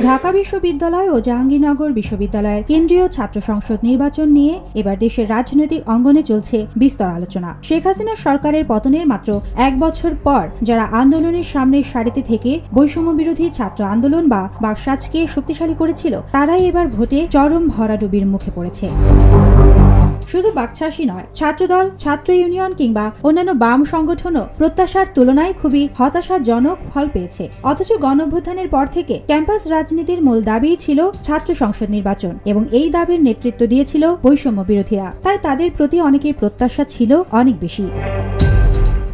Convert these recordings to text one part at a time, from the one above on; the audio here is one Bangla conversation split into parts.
ঢাকা বিশ্ববিদ্যালয় ও জাহাঙ্গীরনগর বিশ্ববিদ্যালয়ের কেন্দ্রীয় ছাত্র সংসদ নির্বাচন নিয়ে এবার দেশের রাজনৈতিক অঙ্গনে চলছে বিস্তর আলোচনা। শেখ হাসিনা সরকারের পতনের মাত্র এক বছর পর যারা আন্দোলনের সামনের সারিতে থেকে বৈষম্য বিরোধী ছাত্র আন্দোলন বা বাকশালকে শক্তিশালী করেছিল, তারাই এবার ভোটে চরম ভরাডুবির মুখে পড়েছে। শুধু বাকশালই নয়, ছাত্রদল, ছাত্র ইউনিয়ন কিংবা অন্যান্য বাম সংগঠনও প্রত্যাশার তুলনায় খুবই হতাশাজনক ফল পেয়েছে। অথচ গণঅভ্যুত্থানের পর থেকে ক্যাম্পাস রাজনীতির মূল দাবিই ছিল ছাত্র সংসদ নির্বাচন এবং এই দাবির নেতৃত্ব দিয়েছিল বৈষম্য বিরোধীরা। তাই তাদের প্রতি অনেকের প্রত্যাশা ছিল অনেক বেশি।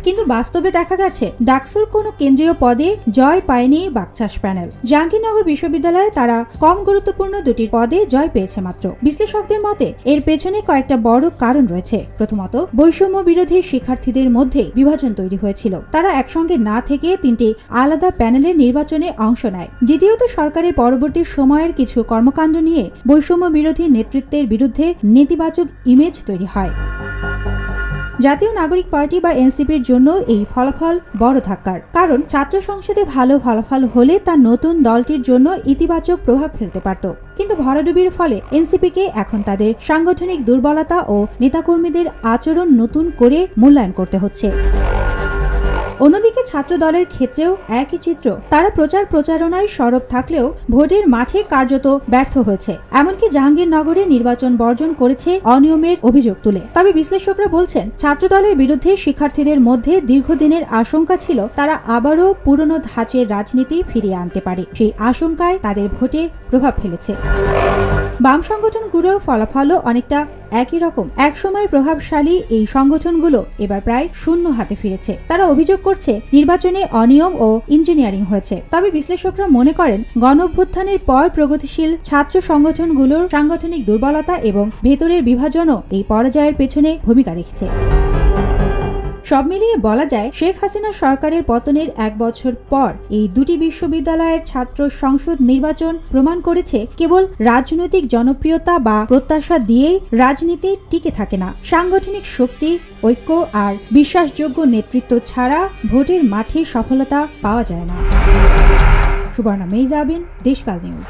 কিন্তু বাস্তবে দেখা গেছে ডাকসুর কোনো কেন্দ্রীয় পদে জয় পায়নি বাকশাল প্যানেল। জাহাঙ্গীরনগর বিশ্ববিদ্যালয়ে তারা কম গুরুত্বপূর্ণ দুটি পদে জয় পেয়েছে মাত্র। বিশ্লেষকদের মতে এর পেছনে কয়েকটা বড় কারণ রয়েছে। প্রথমত, বৈষম্য বিরোধী শিক্ষার্থীদের মধ্যে বিভাজন তৈরি হয়েছিল। তারা একসঙ্গে না থেকে তিনটি আলাদা প্যানেলের নির্বাচনে অংশ নেয়। দ্বিতীয়ত, সরকারের পরবর্তী সময়ের কিছু কর্মকাণ্ড নিয়ে বৈষম্য বিরোধী নেতৃত্বের বিরুদ্ধে নেতিবাচক ইমেজ তৈরি হয়। জাতীয় নাগরিক পার্টি বা এনসিপির জন্য এই ফলাফল বড় ধাক্কার, কারণ ছাত্র সংসদে ভালো ফলাফল হলে তা নতুন দলটির জন্য ইতিবাচক প্রভাব ফেলতে পারত। কিন্তু ভরাডুবির ফলে এনসিপিকে এখন তাদের সাংগঠনিক দুর্বলতা ও নেতাকর্মীদের আচরণ নতুন করে মূল্যায়ন করতে হচ্ছে। অন্যদিকে ছাত্র দলের ক্ষেত্রেও একই চিত্র। তারা প্রচারণায় সরব থাকলেও ভোটের মাঠে কার্যত ব্যর্থ হয়েছে। এমনকি জাহাঙ্গীরনগরে নির্বাচন বর্জন করেছে অনিয়মের অভিযোগ তুলে। তবে বিশ্লেষকরা বলছেন, ছাত্র দলের বিরুদ্ধে শিক্ষার্থীদের মধ্যে দীর্ঘদিনের আশঙ্কা ছিল তারা আবারও পুরনো ধাঁচের রাজনীতি ফিরিয়ে আনতে পারে। সেই আশঙ্কায় তাদের ভোটে প্রভাব ফেলেছে। বাম সংগঠনগুলোর ফলাফলও অনেকটা একই রকম। একসময় প্রভাবশালী এই সংগঠনগুলো এবার প্রায় শূন্য হাতে ফিরেছে। তারা অভিযোগ করছে নির্বাচনে অনিয়ম ও ইঞ্জিনিয়ারিং হয়েছে। তবে বিশ্লেষকরা মনে করেন গণঅভ্যুত্থানের পর প্রগতিশীল ছাত্র সংগঠনগুলোর সাংগঠনিক দুর্বলতা এবং ভেতরের বিভাজনও এই পরাজয়ের পেছনে ভূমিকা রেখেছে। সব মিলিয়ে বলা যায়, শেখ হাসিনা সরকারের পতনের এক বছর পর এই দুটি বিশ্ববিদ্যালয়ের ছাত্র সংসদ নির্বাচন প্রমাণ করেছে কেবল রাজনৈতিক জনপ্রিয়তা বা প্রত্যাশা দিয়েই রাজনীতি টিকে থাকে না। সাংগঠনিক শক্তি, ঐক্য আর বিশ্বাসযোগ্য নেতৃত্ব ছাড়া ভোটের মাঠে সফলতা পাওয়া যায় না। সুবর্ণা মেইজাবিন, দেশকাল নিউজ।